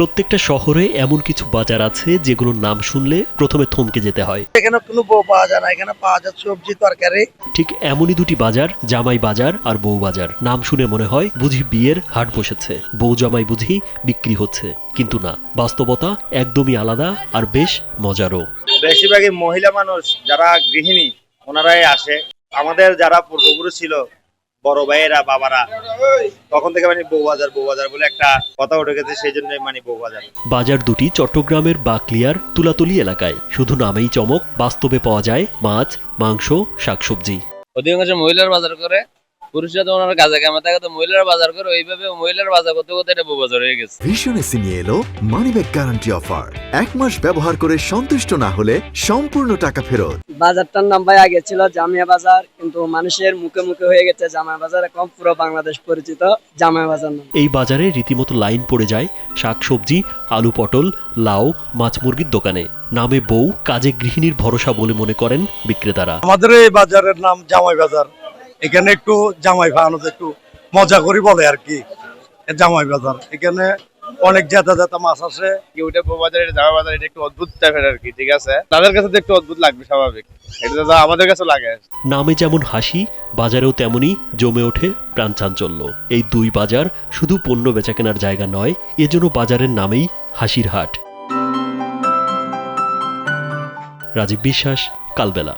প্রত্যেকটা শহরে এমন কিছু বাজার আছে যেগুলোর নাম শুনলে প্রথমে থমকে যেতে হয়। এখানে কোনো বউ পাওয়া যায় না, এখানে পাওয়া যায় সবজি তরকারি। ঠিক এমনই দুটি বাজার, জামাই বাজার আর বউ বাজার। নাম শুনে মনে হয় বুঝি বিয়ের হাট বসেছে, বউ জামাই বুঝি বিক্রি হচ্ছে, কিন্তু না, বাস্তবতা একদমই আলাদা আর বেশ মজারও। বেশিরভাগই মহিলা মানুষ যারা গৃহিণী ওনারাই আসে। আমাদের যারা পূর্বপুরুষ ছিল, বড় ভাইয়েরা বাবারা, তখন থেকে বউ বাজার বলে একটা কথা উঠে গেছে, সেই জন্য বউ বাজার। বাজার দুটি চট্টগ্রামের বাকলিয়ার তুলাতলি এলাকায়। শুধু নামেই চমক, বাস্তবে পাওয়া যায় মাছ, মাংস, শাকসবজি। অধিকাংশ মহিলার বাজার করে, পুরুষরা তো ওনার কাজে কামে থাকে, তো মহিলারা বাজার করে, ওইভাবে মহিলার বাজার করতে করতে এটা বউ বাজার হয়ে গেছে। ভীষণ এসে নিয়ে এলো মানি ব্যাক গ্যারান্টি অফার। 1 মাস ব্যবহার করে সন্তুষ্ট না হলে সম্পূর্ণ টাকা ফেরত। বাজারটার নাম ভাই আগে ছিল জামিয়া বাজার, কিন্তু মানুষের মুখে মুখে হয়ে গেছে জামাই বাজার। এখন পুরো বাংলাদেশ পরিচিত জামাই বাজার নাম। এই বাজারে রীতিমতো লাইন পড়ে যায় শাকসবজি, আলু, পটল, লাউ, মাছ, মুরগির দোকানে। নামে বউ, কাজে গৃহিণীর ভরসা বলে মনে করেন বিক্রেতারা। আমাদের এই বাজারের নাম জামাই বাজার। এখানে একটু জামাই ফানো একটু মজা করি বলে আর কি, জামাই বাজার। এখানে অনেক জেতা মাছ আছে। ওইটা বউ বাজার, এটা জামা বাজার, এটা একটু অদ্ভুত টাইপের আর কি। ঠিক আছে, তাদের কাছে তো একটু অদ্ভুত লাগবে, স্বাভাবিক। এটা তো আমাদের কাছে লাগে। নামে যেমন হাসি, বাজারেও তেমনি জমে ওঠে প্রাণচাঞ্চল্য। এই দুই বাজার শুধু পণ্য বেচাকেনার জায়গা নয়, এজন্য বাজারের নামেই হাসির হাট। রাজীব বিশ্বাস, কালবেলা।